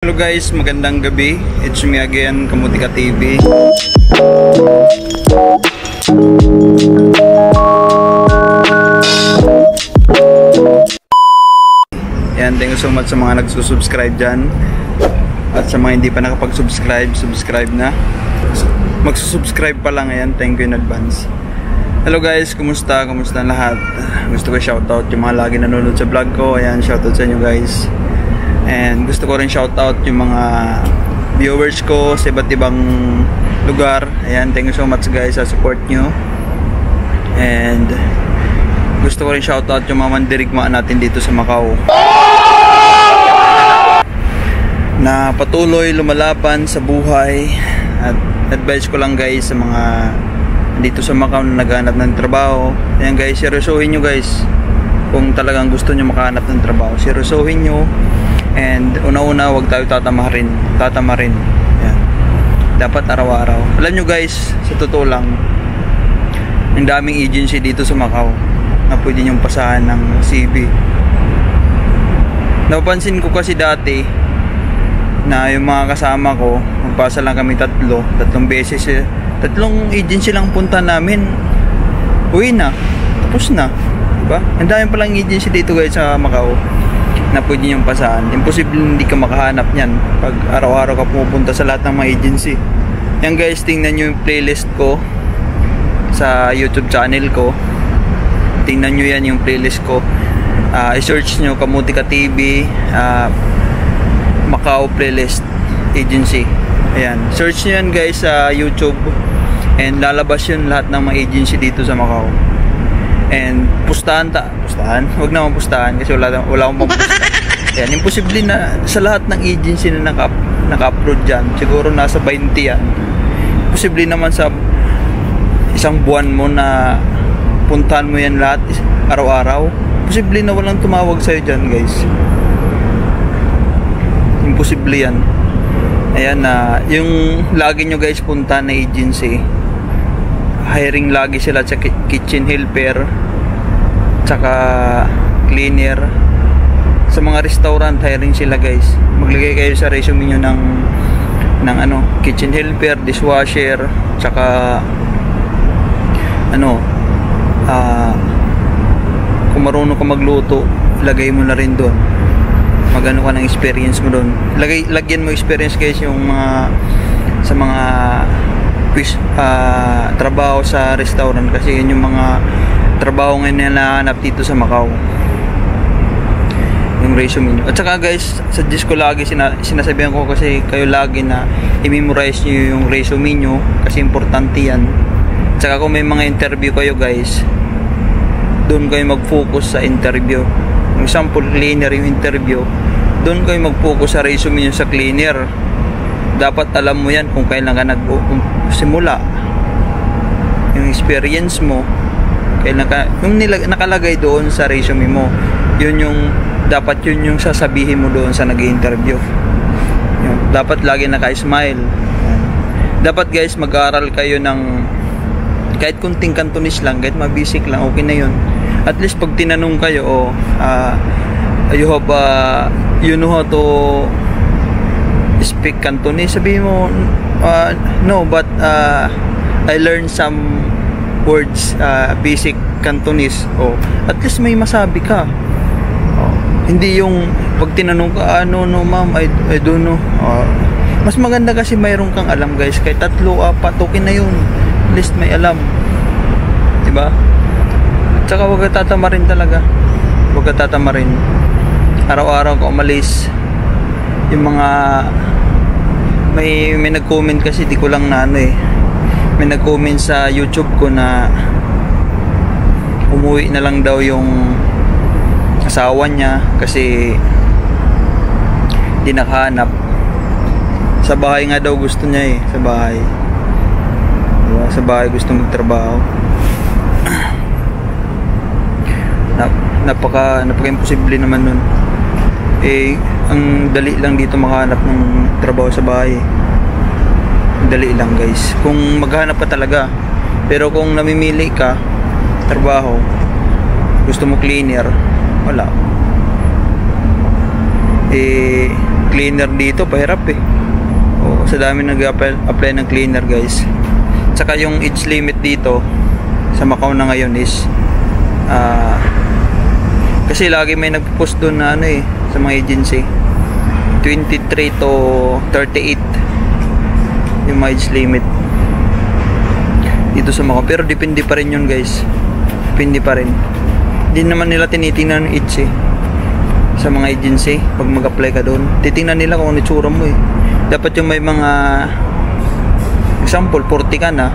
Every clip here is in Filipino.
Hello guys, magandang gabi. It's me again, Kamutika TV. Yan, thank you so much sa mga nagsusubscribe dyan. At sa mga hindi pa nakapag-subscribe, subscribe na. Magsusubscribe pa lang, ayan, thank you in advance. Hello guys, kumusta? Kumusta lahat? Gusto ko shoutout yung mga lagi nanonood sa vlog ko. Ayan, shoutout sa inyo guys. And gusto ko rin shoutout yung mga viewers ko sa iba't ibang lugar. Ayan, thank you so much guys sa support nyo. And gusto ko rin shoutout yung mga mandirigmaan natin dito sa Macau na patuloy lumalaban sa buhay. At advice ko lang guys sa mga dito sa Macau na naghahanap ng trabaho. Ayan guys, seryosohin nyo guys. Kung talagang gusto nyo makahanap ng trabaho, seryosohin nyo. And una-una, huwag tayo tatamarin. Yan. Dapat araw-araw. Alam nyo guys, sa totoo lang, ang daming agency dito sa Macau na pwede nyong pasahan ng CV. Napansin ko kasi dati na yung mga kasama ko, magpasa lang kami tatlong beses. Tatlong agency lang punta namin, uwi na, tapos na, diba? Ang dami palang agency dito guys sa Macau na pwede niyong pasahan. Imposible hindi ka makahanap niyan pag araw-araw ka pumupunta sa lahat ng mga agency. Yan guys, tingnan nyo yung playlist ko sa YouTube channel ko. Tingnan nyo yan yung playlist ko. I-search nyo Kamutika TV, Macau Playlist Agency. Ayan, search nyo yan guys sa YouTube. And lalabas yun lahat ng mga agency dito sa Macau. And pustahan, huwag naman pustahan kasi wala akong pampustahan. Yan, imposible na sa lahat ng agency na naka-upload dyan, siguro nasa 20 yan. Imposible naman sa isang buwan mo na puntahan mo yan lahat araw-araw. Imposible na walang tumawag sa'yo dyan guys. Imposible yan. Ayan na, yung lagi nyo guys punta na agency, hiring lagi sila sa kitchen helper tsaka cleaner. Sa mga restaurant hiring sila guys. Maglagay kayo sa resume nyo ng ano, kitchen helper, dishwasher tsaka ano, kung marunong ka magluto, lagay mo na rin doon. Magano ka ng experience mo doon. Lagyan mo experience guys yung mga sa mga trabaho sa restaurant kasi yun yung mga trabaho ngayon na nahanap dito sa Macau, yung resume nyo. At saka guys, suggest ko lagi, sinasabihan ko kasi kayo lagi na i-memorize nyo yung resume nyo kasi importante yan. At saka kung may mga interview kayo guys, doon kayo mag-focus sa interview. Yung example, cleaner yung interview, doon kayo mag-focus sa resume nyo sa cleaner. Dapat alam mo yan kung kailan ka nagsimula, yung experience mo, kailan ka, yung nakalagay doon sa resume mo, yun yung dapat, yun yung sasabihin mo doon sa nag-i-interview. Dapat lagi naka-smile. Dapat guys, mag-aaral kayo ng kahit kunting Cantonese lang, kahit mabasic lang, okay na yun. At least pag tinanong kayo, you know how to speak Cantonese, sabihin mo, no, but I learned some words, basic Cantonese. At least may masabi ka. Hindi yung pag tinanong ka, no ma'am, I don't know. Mas maganda kasi mayroon kang alam guys, kahit 3, 4, okay na yun. At least may alam, diba? Tsaka huwag ka tatamarin talaga. Huwag ka tatamarin. Araw-araw ka umalis. Yung mga may nag-comment kasi, di ko lang na ano eh, may nag-comment sa YouTube ko na umuwi na lang daw yung asawa niya kasi di nakahanap. Sa bahay nga daw gusto niya eh, sa bahay. Diba? Sa bahay gusto magtrabaho. Napaka-imposible naman nun. Ang dali lang dito makahanap ng trabaho sa bahay. Dali lang guys kung maghanap ka talaga. Pero kung namimili ka trabaho, gusto mo cleaner, wala. cleaner dito, pahirap eh. O, sa dami nag-apply ng cleaner guys. Tsaka yung age limit dito sa Macau na ngayon is kasi lagi may nagpo-post doon na ano eh, sa mga agency, 23 to 38 yung mga age limit dito sa Macau. Pero depende pa rin yun guys, depende pa rin. Hindi naman nila tinitingnan yung age eh sa mga agency. Pag mag-apply ka doon, titingnan nila kung ano itsura mo eh. Dapat yung may mga example, 40 ka na,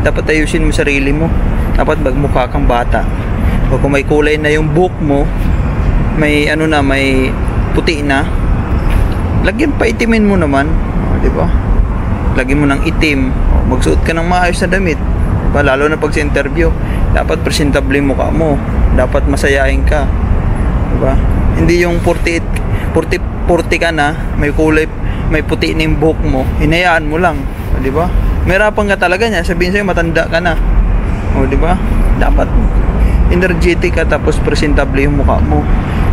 dapat ayusin mo sarili mo. Dapat magmukha kang bata. O kung may kulay na yung buhok mo, may ano na, may puti na, lagyan pa, itimin mo naman, o, diba? Lagyan mo ng itim, o, magsuot ka ng maayos na damit, diba? Lalo na pag sa interview, dapat presentable yung mukha mo, dapat masayahin ka, diba? Hindi yung 40 ka na, may kulay, may puti na yung buhok mo, hinayaan mo lang, o, diba? Mahirapan ka talaga niya, sabihin sa'yo matanda ka na, o, diba? Dapat energetic ka, tapos presentable yung mukha mo.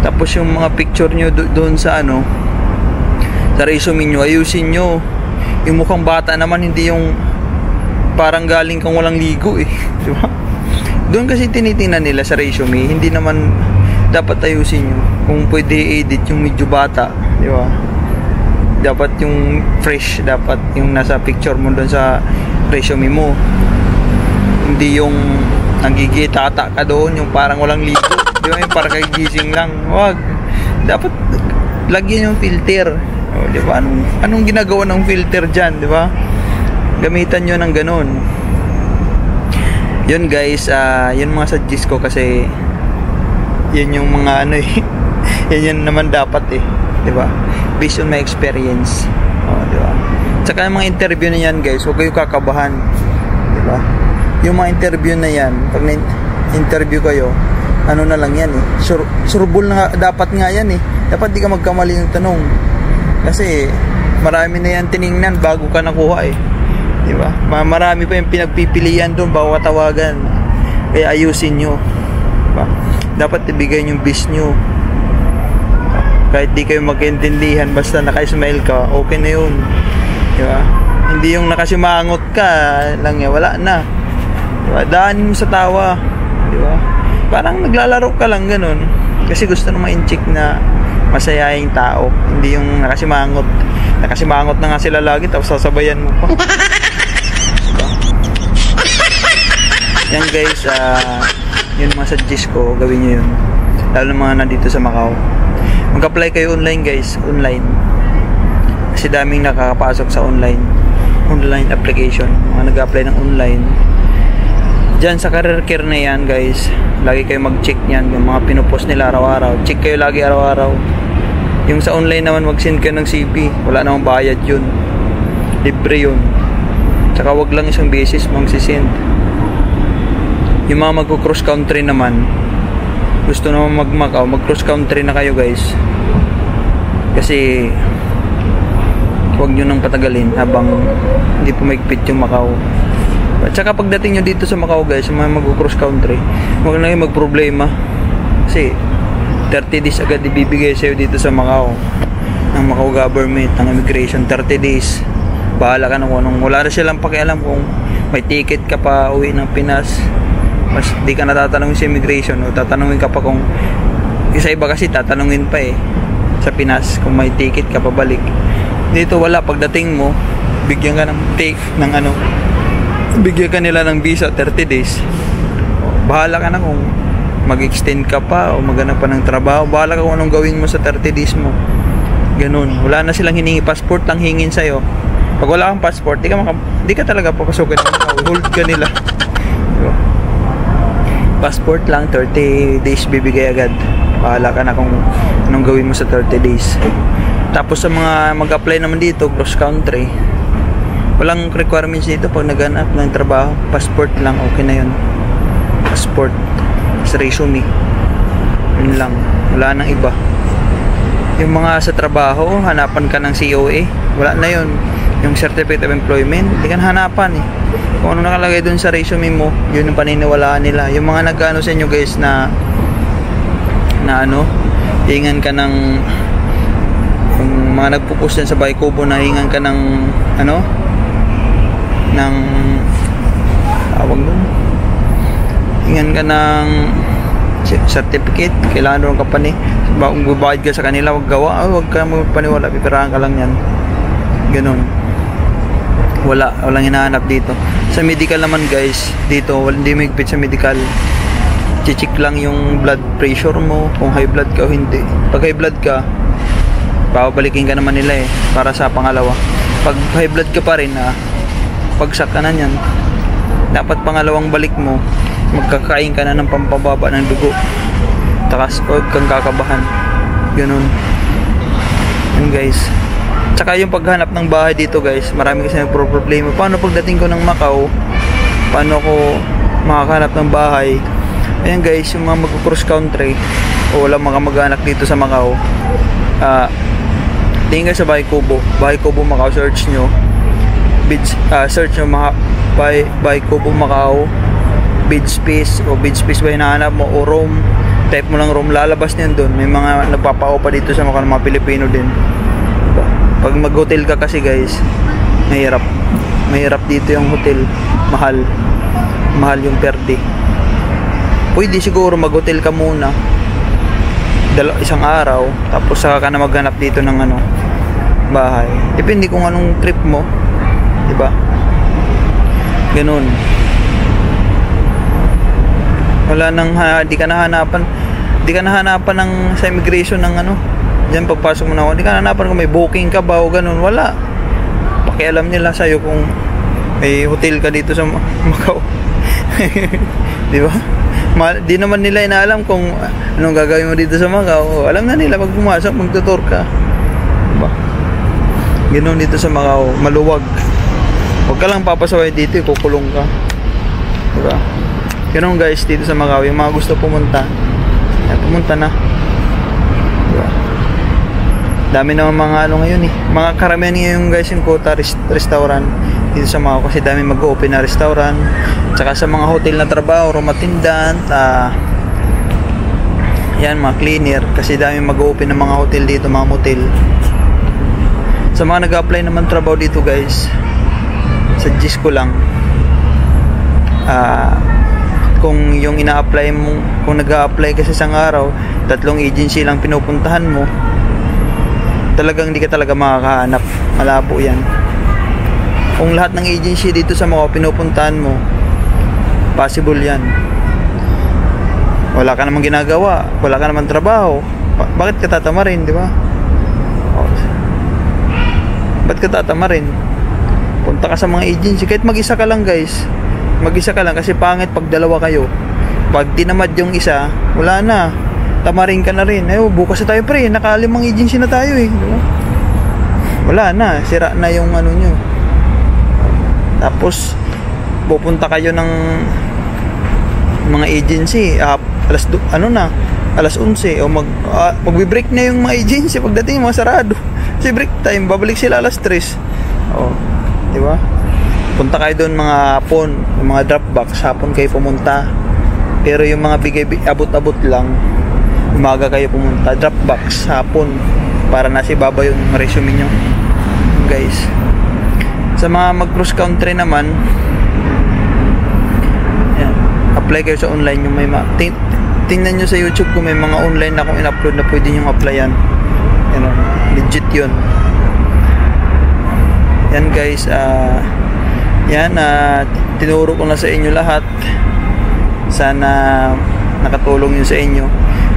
Tapos yung mga picture nyo doon sa ano, sa resume nyo, ayusin nyo. Yung mukhang bata naman, hindi yung parang galing kang walang ligo eh, diba? Doon kasi tinitingnan nila sa resume, hindi naman dapat ayusin nyo. Kung pwede edit yung medyo bata, diba? Dapat yung fresh, dapat yung nasa picture mo doon sa resume mo, hindi yung nagigitata ka doon, yung parang walang ligo, di ba? Yung parang kagising lang. Wag, dapat lagyan yung filter, o, di ba? Anong ginagawa ng filter dyan, di ba? Gamitan nyo ng ganun. Yun guys, yun mga suggest ko, kasi yun yung mga ano eh yun naman dapat eh, di ba? Based on my experience, o, di ba? Tsaka yung mga interview na yan guys, huwag kayo kakabahan, di ba? Yung mga interview na yan, pag na-interview kayo, ano na lang yan eh, surbol na dapat nga yan eh. Dapat di ka magkamali ng tanong, kasi marami na yan tiningnan bago ka nakuha eh, di ba? Marami pa yung pinagpipilian doon bago katawagan. Kaya ayusin nyo, diba? Dapat ibigay yung best nyo. Kahit di kayo magkaintindihan, basta naka-smile ka, okay na yun, diba? Hindi yung nakasimangot ka lang yan, wala na, diba? Daanin mo sa tawa, diba? Parang naglalaro ka lang ganun, kasi gusto na ma-incheck na masayahing tao, hindi yung nakasimangot na nga sila lagi, tapos sasabayan mo pa. Diba? Yan guys, yun mga suggest ko, gawin nyo yun, lalo mga nandito sa Macau. Mag-apply kayo online guys, online, kasi daming nakakapasok sa online application, mga nag-apply ng online. Diyan sa career care na yan guys, lagi kayo mag-check yan, yung mga pinupost nila araw-araw, check kayo lagi araw-araw. Yung sa online naman, mag-send kayo ng CV, wala namang bayad yun, libre yun. Tsaka wag lang isang beses mag-send. Yung mga mag-cross country naman, gusto naman mag-Macau, mag-cross country na kayo guys, kasi huwag nyo nang patagalin habang hindi pumigpit yung Macau. At saka pagdating nyo dito sa Macau guys, yung mga mag-cross country, huwag na kayo magproblema, kasi 30 days agad ibibigay sa'yo dito sa Macau ng Macau government, ng immigration. 30 days, bahala ka na kung anong, wala na silang pakialam kung may ticket ka pa uwi ng Pinas. Mas di ka natatanungin sa immigration, o tatanungin ka pa kung isa iba, kasi tatanungin pa eh sa Pinas kung may ticket ka pa balik. Dito wala, pagdating mo bigyan ka ng bigyan ka nila ng visa 30 days. Bahala ka na kung mag-extend ka pa o maghanap pa ng trabaho, bahala ka kung anong gawin mo sa 30 days mo. Ganun, wala na silang hiningi, passport lang hingin sa'yo. Pag wala kang passport, di ka talaga papasukin, hold ka nila. Diba? Passport lang, 30 days bibigay agad. Bahala ka na kung anong gawin mo sa 30 days. Tapos sa mga mag-apply naman dito, cross country, walang requirements dito pag naghanap ng trabaho. Passport lang, okay na yun. Passport sa resume, yun lang, wala nang iba. Yung mga sa trabaho, hanapan ka ng COA, wala na yun. Yung Certificate of Employment, hindi ka hanapan eh. Kung ano nakalagay dun sa resume mo, yun ang paniniwalaan nila. Yung mga nag-ano sa inyo guys na ano, hingan ka ng mga nagpo-post dyan sa Bahay Kubo na hingan ka ng ano, ng tawag doon, hingan ka ng certificate, kailangan doon company, kung bubayad ka sa kanila, wag gawa, wag ka magpaniwala, pipirahan ka lang yan, ganun. Walang hinahanap dito. Sa medical naman guys, dito hindi mahigpit sa medical. Check lang yung blood pressure mo, kung high blood ka o hindi. Pag high blood ka, babalikin ka naman nila para sa pangalawa. Pag high blood ka pa rin, pagsak ka na yan. Dapat pangalawang balik mo, magkakain ka na ng pampababa ng dugo. Takas, huwag kang kakabahan. Ganun. Yun guys. Tsaka yung paghanap ng bahay dito guys, marami kasi nagpo-problema. Paano pagdating ko ng Macau, paano ko makakahanap ng bahay? Ayan guys, yung mga mag-cross country o wala mga mag-anak dito sa Macau, tingin kayo sa Bahay Kubo, Bahay Kubo Macau, search nyo, search nyo Bahay Kubo Macau, bed space o bed space ba hinahanap mo, o room, type mo lang room, lalabas niyan doon. May mga nagpapao pa dito sa Macau, mga Pilipino din. Pag mag-hotel ka kasi guys, mahirap dito yung hotel, mahal yung per day. Pwede siguro mag-hotel ka muna isang araw, tapos saka ka na maghanap dito ng ano, bahay. Depende kung anong trip mo, diba? Ganun. Wala nang di ka nahanapan ng sa immigration ng ano. Diyan pagpasok mo na, hindi ka nanapan kung may booking ka ba o ganun, wala. Pakialam nila sa'yo kung may hotel ka dito sa Macau. Di ba? Di naman nila inaalam kung anong gagawin mo dito sa Macau. Alam na nila pag pumasok, magtutur ka. Diba? Ganun dito sa Macau, maluwag. Huwag ka lang papasaway dito, kukulong ka. Diba? Ganun guys dito sa Macau, yung mga gusto pumunta, pumunta na. Diba? Dami naman mga ano ngayon mga karamihan ngayon guys yung quota restaurant dito sa Macau, kasi dami mag-open na restaurant, tsaka sa mga hotel na trabaho, room attendant, yan mga cleaner, kasi dami mag-open ng mga hotel dito, mga motel. Sa mga nag-apply naman trabaho dito guys, suggest ko lang, kung yung ina-apply mo, kung nag-a-apply kasi isang araw, 3 agency lang pinupuntahan mo, talagang hindi ka talaga makakahanap. Malabo yan. Kung lahat ng agency dito sa mga pinupuntahan mo, possible yan. Wala ka namang ginagawa, wala ka namang trabaho, bakit ka tatamarin, di ba? Ba't ka tatamarin? Punta ka sa mga agency, kahit mag-isa ka lang guys, mag-isa ka lang, kasi pangit pag dalawa kayo. Pag dinamad yung isa, wala na, tamarin ka na rin. Bukas na tayo pre, naka-5 agency na tayo diba? Wala na, sira na yung ano nyo. Tapos pupunta kayo ng mga agency alas 11 o magbe-break na yung mga agency, pagdating mga sarado kasi break time, babalik sila alas 3. Diba? Punta kayo doon mga hapon, yung mga drop box hapon kayo pumunta, pero yung mga bigay abot-abot lang umaga kayo pumunta, drop box hapon, para nasa ibaba yung resume nyo guys. Sa mga mag cross country naman, yan, apply kayo sa online. Yung may tingnan nyo sa YouTube kung may mga online na kung in-upload na pwede nyo applyan. Legit yun. Yan guys, tinuro ko na sa inyo lahat. Sana nakatulong yun sa inyo.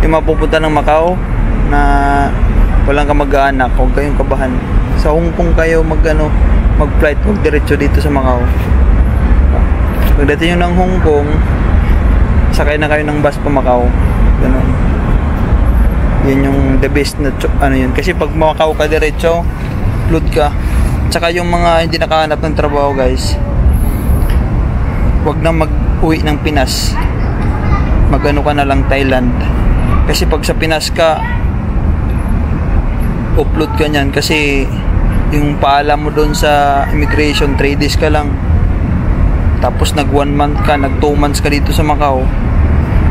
Yung mapupunta ng Macau na walang kamag-anak, huwag kayong kabahan. Sa Hong Kong kayo mag-flight, huwag diretso dito sa Macau. Pagdating nyo ng Hong Kong, sakay na kayo ng bus pa Macau. Ganun. Yun yung the best na yun. Kasi pag Macau ka diretso, load ka. Tsaka yung mga hindi nakahanap ng trabaho guys, huwag na mag-uwi ng Pinas, ka na lang Thailand. Kasi pag sa Pinas ka, upload ka nyan, kasi yung paalam mo doon sa immigration 3 days ka lang, tapos nag 1 month ka, nag 2 months ka dito sa Macau.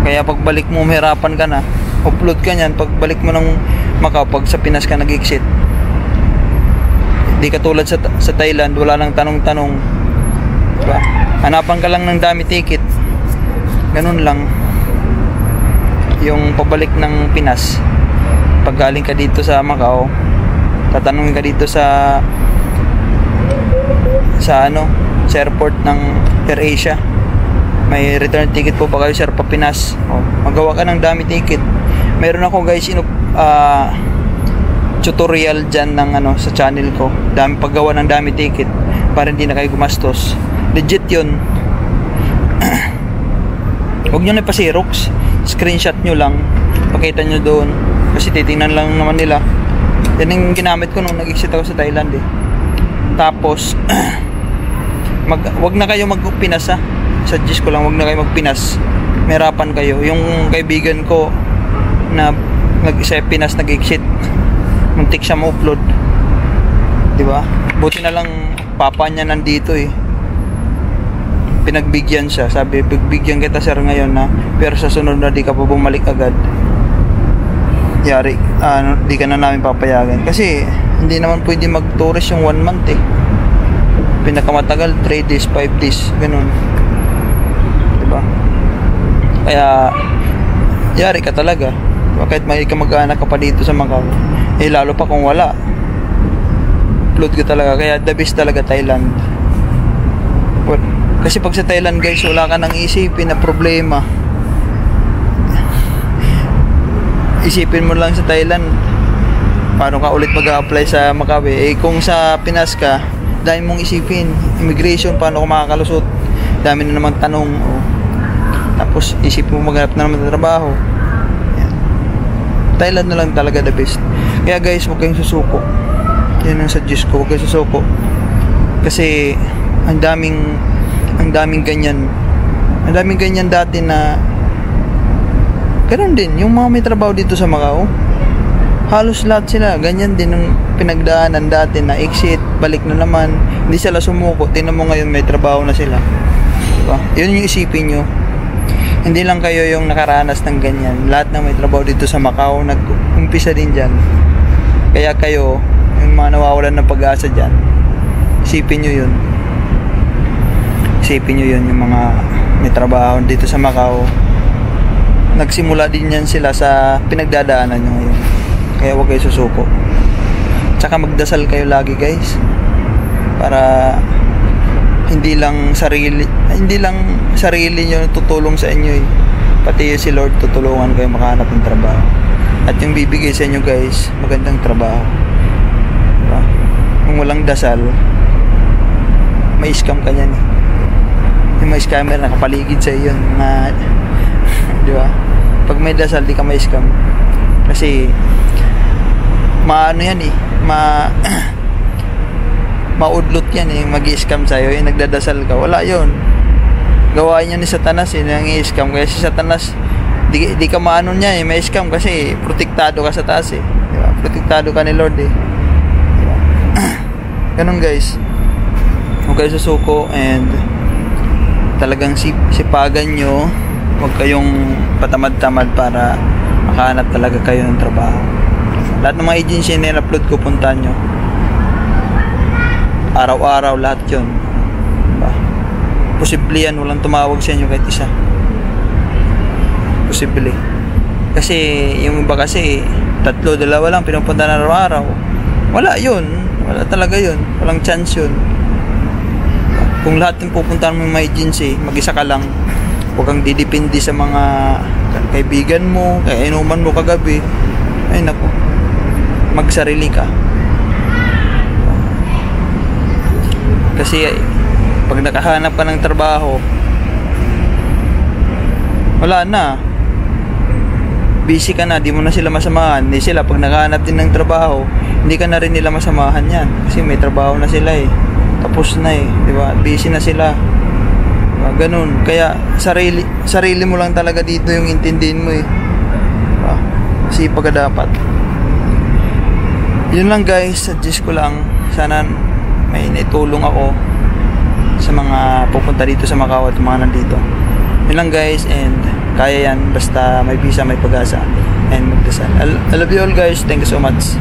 Kaya pagbalik mo mahirapan ka na, upload ka nyan pagbalik mo ng Macau, pag sa Pinas ka nag-exit. Di katulad sa Thailand, wala nang tanong-tanong. Diba? Hanapan ka lang ng dami ticket. Ganun lang. Yung pabalik ng Pinas, pag galing ka dito sa Macau, tatanungin ka dito sa airport ng AirAsia, may return ticket po ba kayo sir pa Pinas? Magawa ka ng dami ticket. Meron ako guys tutorial dyan ng sa channel ko, paggawa ng dami ticket para hindi na kayo gumastos. Legit yun. Huwag nyo na pa-xerox, screenshot nyo lang, pakita nyo doon, kasi titingnan lang naman nila. Yan yung ginamit ko nung nag-exit ako sa Thailand Tapos wag na kayo mag-Pinas suggest ko lang, wag na kayo mag-Pinas, mahirapan kayo. Yung kaibigan ko na sa Pinas nag-exit, muntik siya ma-upload, diba? Buti na lang papa niya nandito pinagbigyan siya, sabi pagbigyan kita sir ngayon pero sa sunod na di ka pa bumalik agad, yari di ka na namin papayagan, kasi hindi naman pwede mag-tourist yung 1 month pinakamatagal 3 days, 5 days, ganun, diba? Kaya yari ka talaga, kahit may kamag-anak ka pa dito sa Macau, lalo pa kung wala, upload ka talaga. Kaya the best talaga Thailand. Kasi pag sa Thailand guys, wala ka nang isipin na problema. Isipin mo lang sa Thailand, paano ka ulit mag-a-apply sa Macau kung sa Pinas ka, dahil mong isipin, immigration, paano ka makakalusot, dami na naman tanong, tapos isipin mo maghanap na naman ng trabaho. Thailand na lang talaga the best. Kaya guys, huwag kayong susuko. Yan ang suggest ko, huwag kayong susuko. Kasi ang daming ganyan. Ang daming ganyan dati na ganun din. Yung mga may trabaho dito sa Macau, halos lahat sila ganyan din ang pinagdaanan dati na exit, balik na naman. Hindi sila sumuko. Tingnan mo ngayon may trabaho na sila. Diba? Yun yung isipin nyo. Hindi lang kayo yung nakaranas ng ganyan. Lahat na may trabaho dito sa Macau nag-umpisa din dyan. Kaya kayo, yung mga nawawalan ng pag-asa dyan, isipin nyo yun. Isipin nyo yun, yung mga may trabaho dito sa Macau. Nagsimula din yan sila sa pinagdadaanan nyo ngayon. Kaya huwag kayo susuko. Tsaka magdasal kayo lagi guys, para hindi lang sarili nyo tutulong sa inyo pati si Lord tutulungan kayo makahanap ng trabaho, at yung bibigay sa inyo guys, magandang trabaho, diba? Kung walang dasal, may scam ka nyan yung may scammer nakapaligid sa iyo diba? Pag may dasal, di ka may scam, kasi maano yan maudlot yan mag-i-scam sa'yo nagdadasal ka, wala yun, gawain yun ni Satanas nang i-scam. Kaya si Satanas di ka maano niya may scam, kasi protektado ka sa taas diba? Protektado ka ni Lord diba? Ganun guys, huwag kayo susuko, and talagang sipagan nyo, huwag kayong patamad-tamad para makahanap talaga kayo ng trabaho. Lahat ng mga agency na in-upload ko, puntahan nyo araw-araw, lahat yun, diba? Posible yan, walang tumawag sa inyo kahit isa. Posible. Kasi yung iba kasi 3, 2 lang pinupunta na araw-araw. Wala yun, wala talaga yun, walang chance yun. Kung lahat yung pupuntahan mo may agency, mag-isa ka lang, huwag kang didepende sa mga kaibigan mo, kaya inuman mo kagabi, ay naku, magsarili ka. Kasi pag nakahanap ka ng trabaho, wala na, busy ka na, di mo na sila masamahan. Hindi sila, pag nakahanap din ng trabaho, hindi ka na rin nila masamahan yan, kasi may trabaho na sila tapos na diba? Busy na sila, diba? Ganun. Kaya sarili mo lang talaga dito yung intindihin mo diba? Sipag ka dapat. Yun lang guys, suggest ko lang, sana may naitulong ako sa mga pupunta dito sa Macau at mga nandito. Yun lang guys, and kaya yan basta may visa, may pag-asa, and magdasal. I love you all guys, thank you so much.